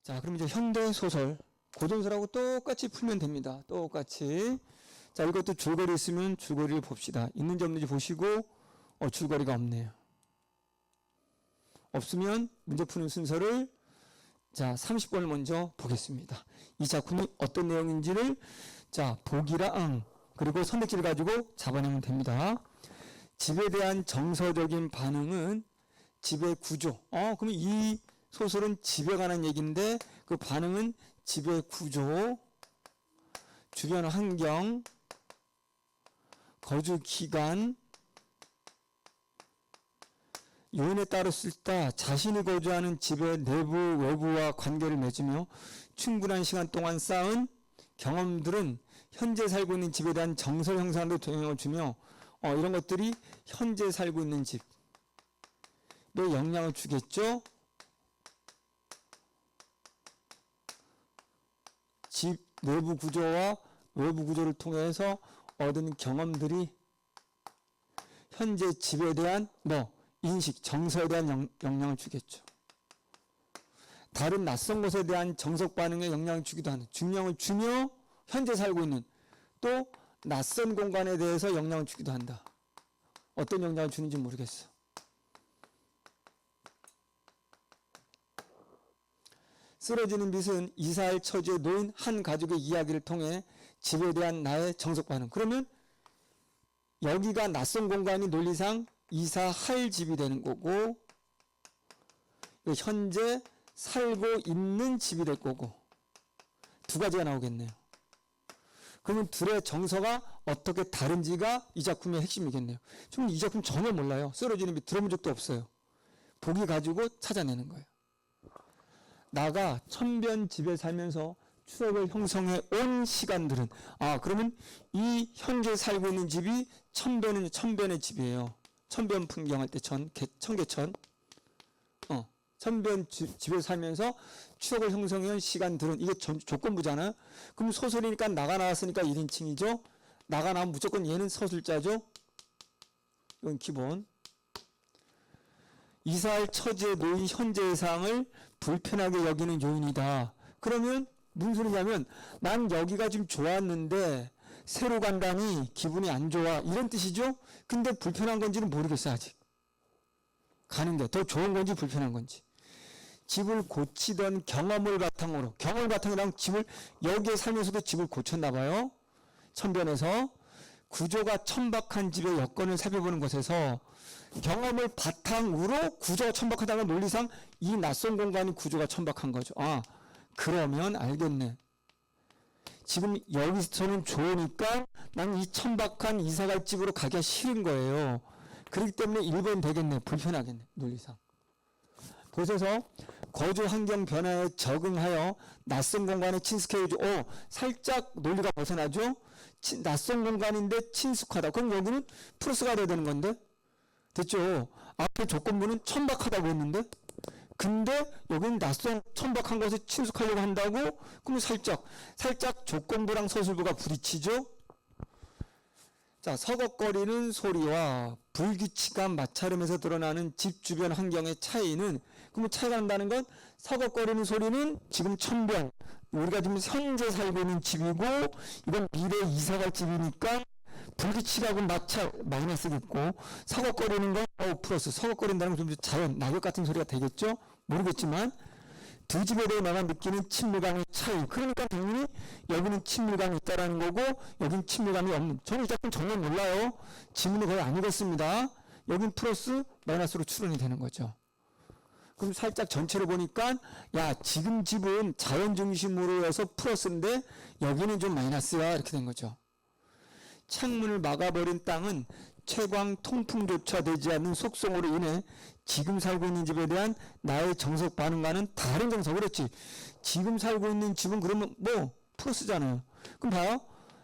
자, 그럼 이제 현대 소설 고전설하고 똑같이 풀면 됩니다. 똑같이. 자, 이것도 줄거리 있으면 줄거리를 봅시다. 있는지 없는지 보시고 줄거리가 없네요. 없으면 문제 푸는 순서를 자 30번을 먼저 보겠습니다. 이 작품이 어떤 내용인지를 자 보기랑 그리고 선택지를 가지고 잡아내면 됩니다. 집에 대한 정서적인 반응은 집의 구조. 그러면 이 소설은 집에 관한 얘기인데 그 반응은 집의 구조, 주변 환경, 거주 기간, 요인에 따랐을 때 자신이 거주하는 집의 내부, 외부와 관계를 맺으며 충분한 시간 동안 쌓은 경험들은 현재 살고 있는 집에 대한 정서 형성에 영향을 주며 이런 것들이 현재 살고 있는 집에 영향을 주겠죠. 집 내부 구조와 외부 구조를 통해서 얻은 경험들이 현재 집에 대한 인식, 정서에 대한 영향을 주겠죠. 다른 낯선 곳에 대한 정석 반응에 영향을 주기도 하는, 영향을 주며 현재 살고 있는 또 낯선 공간에 대해서 영향을 주기도 한다. 어떤 영향을 주는지 모르겠어. 쓰러지는 빛은 이사할 처지에 놓인 한 가족의 이야기를 통해 집에 대한 나의 정석 반응. 그러면 여기가 낯선 공간이 논리상 이사할 집이 되는 거고 현재 살고 있는 집이 될 거고 두 가지가 나오겠네요. 그러면 둘의 정서가 어떻게 다른지가 이 작품의 핵심이겠네요. 저는 이 작품 전혀 몰라요. 쓰러지는 빛 들어본 적도 없어요. 보기 가지고 찾아내는 거예요. 나가 천변 집에 살면서 추억을 형성해 온 시간들은 그러면 이 현재 살고 있는 집이 천변의 집이에요. 천변 풍경할 때 청계천 천변 집에 살면서 추억을 형성해 온 시간들은 이게 조건부잖아요. 그럼 소설이니까 나가 나왔으니까 1인칭이죠. 나가 나오면 무조건 얘는 서술자죠. 이건 기본. 이사할 처지에 놓인 현재의 상황을 불편하게 여기는 요인이다. 그러면 무슨 소리냐면 난 여기가 좀 좋았는데 새로 간다니 기분이 안 좋아 이런 뜻이죠. 근데 불편한 건지는 모르겠어 아직. 가는 게 더 좋은 건지 불편한 건지. 집을 고치던 경험을 바탕으로 집을 여기에 살면서도 집을 고쳤나 봐요. 천변에서 구조가 천박한 집의 여건을 살펴보는 것에서 경험을 바탕으로 구조가 천박하다는 논리상 이 낯선 공간이 구조가 천박한 거죠. 그러면 알겠네. 지금 여기서는 좋으니까 난 이 천박한 이사갈 집으로 가기가 싫은 거예요. 그렇기 때문에 1번 되겠네. 불편하겠네. 논리상. 그래서 거주 환경 변화에 적응하여 낯선 공간에 친숙해지죠. 살짝 논리가 벗어나죠. 낯선 공간인데 친숙하다. 그럼 여기는 플러스가 돼야 되는 건데. 됐죠? 앞에 조건부는 천박하다고 했는데 근데 여기는 낯선 천박한 곳에 친숙하려고 한다고? 그럼 살짝 조건부랑 서술부가 부딪히죠? 자, 서걱거리는 소리와 불규칙한 마찰음에서 드러나는 집 주변 환경의 차이는 그러면 차이가 난다는 건 서걱거리는 소리는 지금 천변 우리가 지금 현재 살고 있는 집이고 이건 미래에 이사갈 집이니까 불규칙하고 마찰 마이너스겠고 서걱거리는 건 플러스 서걱거린다는 건 좀 자연 낙엽 같은 소리가 되겠죠? 모르겠지만 두 집에 대해 내가 느끼는 친밀감의 차이. 그러니까 당연히 여기는 친밀감이 있다라는 거고 여긴 친밀감이 없는. 저는 이 작품 정말 몰라요. 지문을 거의 안 읽었습니다. 여긴 플러스 마이너스로 추론이 되는 거죠. 그럼 살짝 전체를 보니까 지금 집은 자연 중심으로 해서 플러스인데 여기는 좀 마이너스야 이렇게 된 거죠. 창문을 막아버린 땅은 채광 통풍조차 되지 않는 속성으로 인해 지금 살고 있는 집에 대한 나의 정석 반응과는 다른 정석을 했지. 지금 살고 있는 집은 그러면 플러스잖아요. 그럼 봐요.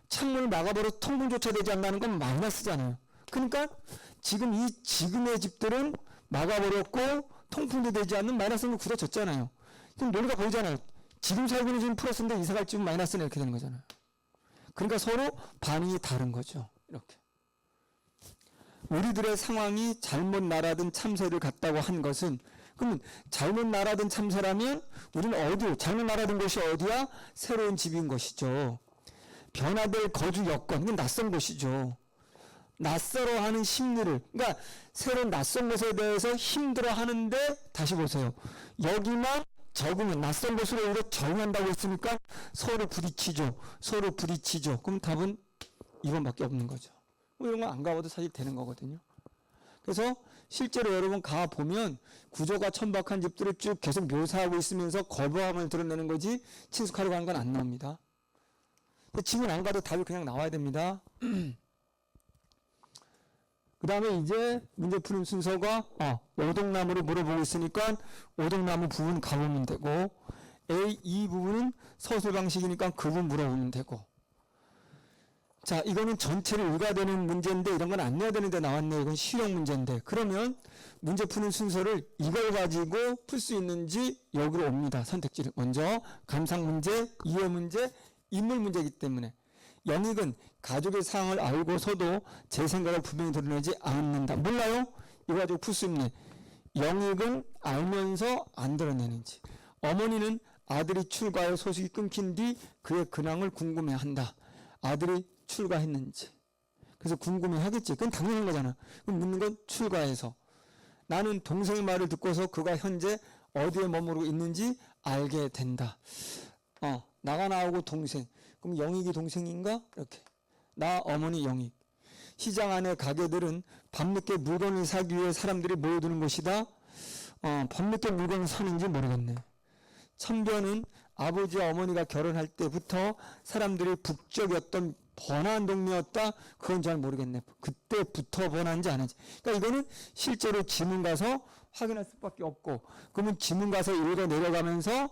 창문을 막아버려 통풍조차 되지 않는다는 건 마이너스잖아요. 그러니까 지금의 집들은 막아버렸고 통풍도 되지 않는 마이너스는 굳어졌잖아요. 그럼 논리가 보이잖아요. 지금 살고 있는 집은 플러스인데 이사갈 집은 마이너스는 이렇게 되는 거잖아요. 그러니까 서로 반응이 다른 거죠. 이렇게. 우리들의 상황이 잘못 날아든 참새를 같다고 한 것은 그러면 잘못 날아든 참새라면 우리는 어디, 잘못 날아든 곳이 어디야? 새로운 집인 것이죠. 변화될 거주 여건, 이건 낯선 곳이죠. 낯설어하는 심리를, 그러니까 새로운 낯선 것에 대해서 힘들어하는데, 다시 보세요. 여기만 적으면 낯선 곳으로 오히려 적응한다고 했으니까 서로 부딪히죠. 서로 부딪히죠. 그럼 답은 2번밖에 없는 거죠. 이런 건 안 가봐도 사실 되는 거거든요. 그래서 실제로 여러분 가보면 구조가 천박한 집들을 쭉 계속 묘사하고 있으면서 거부함을 드러내는 거지 친숙하려고 하는 건 안 나옵니다. 지문 안 가도 답이 그냥 나와야 됩니다. 그 다음에 이제 문제 푸는 순서가 오동나무를 물어보고 있으니까 오동나무 부분 가보면 되고, A, 이 부분은 서술 방식이니까 그 부분 물어보면 되고. 자, 이거는 전체를 일가되는 문제인데 이런 건 안 내야 되는데 나왔네. 이건 실용 문제인데. 그러면 문제 푸는 순서를 이걸 가지고 풀 수 있는지 여기로 옵니다. 선택지를. 먼저 감상 문제, 이해 문제, 인물 문제이기 때문에. 영익은 가족의 상황을 알고서도 제 생각을 분명히 드러내지 않는다. 몰라요? 이거 가지고 풀 수 있네. 영익은 알면서 안 드러내는지. 어머니는 아들이 출가해 소식이 끊긴 뒤 그의 근황을 궁금해한다. 아들이 출가했는지. 그래서 궁금해하겠지. 그건 당연한 거잖아. 그럼 묻는 건 출가해서. 나는 동생의 말을 듣고서 그가 현재 어디에 머무르고 있는지 알게 된다. 나가 나오고 동생. 그럼 영익이 동생인가? 이렇게. 나 어머니 영익. 시장 안의 가게들은 밤늦게 물건을 사기 위해 사람들이 모여드는 곳이다. 밤늦게 물건을 사는지 모르겠네. 천변은 아버지와 어머니가 결혼할 때부터 사람들이 북적이었던 번화한 동네였다. 그건 잘 모르겠네. 그때부터 번화한지 아닌지. 그러니까 이거는 실제로 지문 가서 확인할 수밖에 없고, 그러면 지문 가서 읽어 내려가면서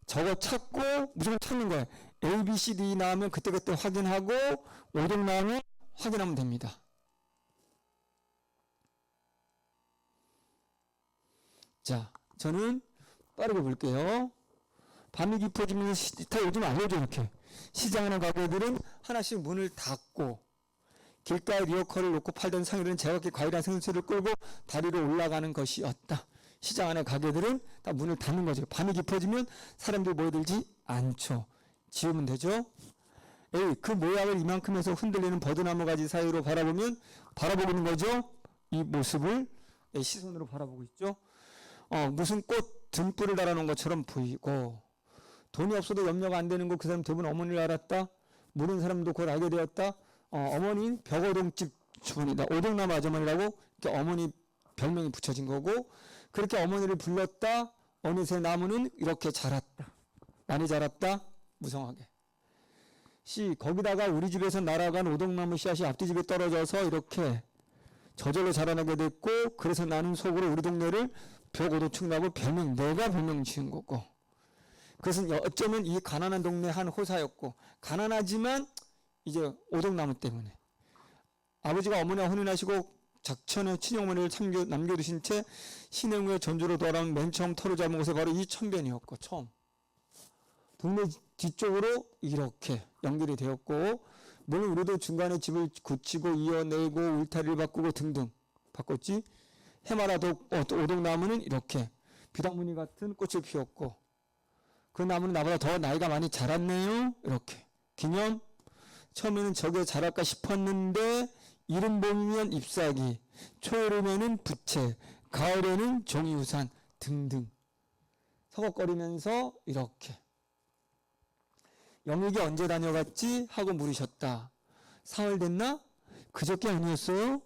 저거 찾고 무조건 찾는 거예요. A, B, C, D 나오면 그때그때 확인하고 오동 나오면 확인하면 됩니다. 자, 저는 빠르게 볼게요. 밤이 깊어지면서 다 요즘 알려줘 이렇게. 시장하는 가게들은 하나씩 문을 닫고 길가에 리어커를 놓고 팔던 상인들은 제각기 과일한 생수를 끌고 다리로 올라가는 것이었다. 시장 안의 가게들은 다 문을 닫는 거죠. 밤이 깊어지면 사람들이 모여들지 않죠. 지우면 되죠. A, 그 모양을 이만큼 해서 흔들리는 버드나무 가지 사이로 바라보면 바라보고 있는 거죠. 이 모습을 시선으로 바라보고 있죠. 무슨 꽃 등불을 달아놓은 것처럼 보이고, 돈이 없어도 염려가 안 되는 거 그 사람 대부분 어머니를 알았다. 모르는 사람도 곧 알게 되었다. 어머니는 벽오동집 주문이다. 오동나무 아주머니라고 이렇게 어머니 별명이 붙여진 거고, 그렇게 어머니를 불렀다. 어느새 나무는 이렇게 자랐다. 많이 자랐다. 무성하게. C, 거기다가 우리 집에서 날아간 오동나무 씨앗이 앞뒤 집에 떨어져서 이렇게 저절로 자라나게 됐고, 그래서 나는 속으로 우리 동네를 벽오도축나무 별명, 내가 별명 지은 거고. 그것은 어쩌면 이 가난한 동네 한 호사였고, 가난하지만 이제 오동나무 때문에 아버지가 어머니와 혼인하시고 작천에 친정어머니를 남겨두신 채 신행후에 전주로 돌아온 맨 처음 터를 잡은 곳에 바로 이 천변이었고, 처음 동네 뒤쪽으로 이렇게 연결이 되었고, 물론 우리도 중간에 집을 굳히고 이어내고 울타리를 바꾸고 등등 바꿨지. 해마라도 오동나무는 이렇게 비단무늬 같은 꽃을 피웠고, 그 나무는 나보다 더 나이가 많이 자랐네요. 이렇게 기념. 처음에는 저게 자랄까 싶었는데 이른 봄이면 잎사귀, 초여름에는 부채, 가을에는 종이우산 등등 서걱거리면서 이렇게. 영익이 언제 다녀갔지? 하고 물으셨다. 사흘 됐나? 그저께 아니었어요?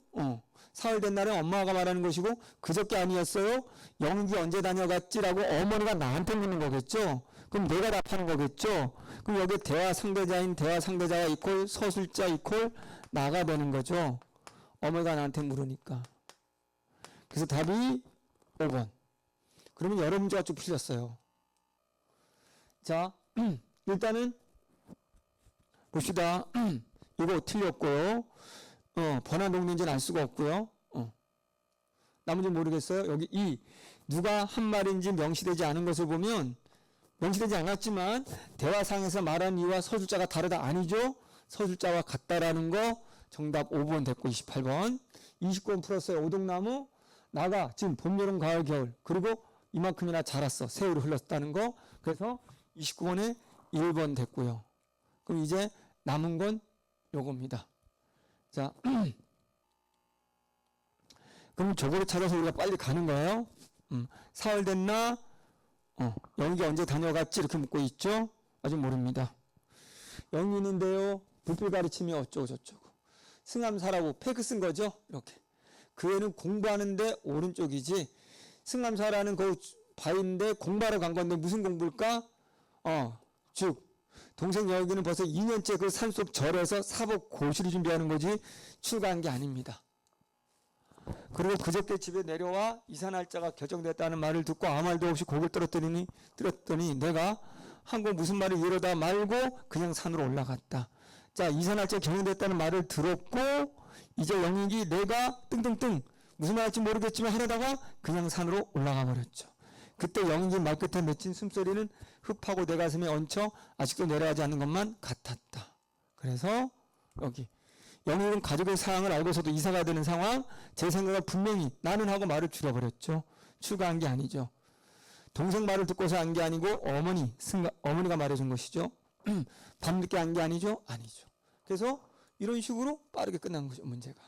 사흘 된 날은 엄마가 말하는 것이고, 그저께 아니었어요? 영익이 언제 다녀갔지라고 어머니가 나한테 묻는 거겠죠? 그럼 내가 답하는 거겠죠? 그럼 여기 대화 상대자인 대화 상대자가 이퀄 서술자 이퀄 나가 되는 거죠. 어머니가 나한테 물으니까. 그래서 답이 5번. 그러면 여러 문제가 쭉 풀렸어요. 자, 일단은 봅시다. 이거 틀렸고요. 번화 동네인지는 알 수가 없고요. 나머지 모르겠어요. 여기 이 누가 한 말인지 명시되지 않은 것을 보면, 명시되지 않았지만 대화상에서 말한 이와 서술자가 다르다. 아니죠? 서술자와 같다라는 거. 정답 5번 됐고 28번. 29번 풀었어요. 오동나무 나가 지금 봄, 여름, 가을, 겨울. 그리고 이만큼이나 자랐어. 세월이 흘렀다는 거. 그래서 29번에 1번 됐고요. 그럼 이제 남은 건 요겁니다. 자, 그럼 저거를 찾아서 우리가 빨리 가는 거예요. 4월 됐나? 영희가 언제 다녀갔지? 이렇게 묻고 있죠? 아직 모릅니다. 영희인데요. 불필 가르침이 어쩌고 저쩌고. 승함사라고 페이크 쓴 거죠? 이렇게. 그 애는 공부하는데 오른쪽이지. 승함사라는 그 바인데 공부하러 간 건데 무슨 공부일까? 즉 동생 여기는 벌써 2년째 그 산속 절에서 사법 고시를 준비하는 거지 출가한 게 아닙니다. 그리고 그저께 집에 내려와 이사 날짜가 결정됐다는 말을 듣고 아무 말도 없이 고개를 들었더니 내가 한국 무슨 말을 이러다 말고 그냥 산으로 올라갔다. 자, 이사 날짜 결정됐다는 말을 들었고 이제 영익이 내가 뜬뜬뜬 무슨 말 할지 모르겠지만 하려다가 그냥 산으로 올라가 버렸죠. 그때 영익이 말끝에 맺힌 숨소리는 흡하고 내 가슴에 얹혀 아직도 내려가지 않는 것만 같았다. 그래서 여기 영익은 가족의 사항을 알고서도 이사가 되는 상황, 제 생각은 분명히 나는 하고 말을 줄여버렸죠. 출가한 게 아니죠. 동생 말을 듣고서 한 게 아니고 어머니가 말해준 것이죠. 밤늦게 한 게 아니죠. 아니죠. 그래서 이런 식으로 빠르게 끝난 거죠. 문제가.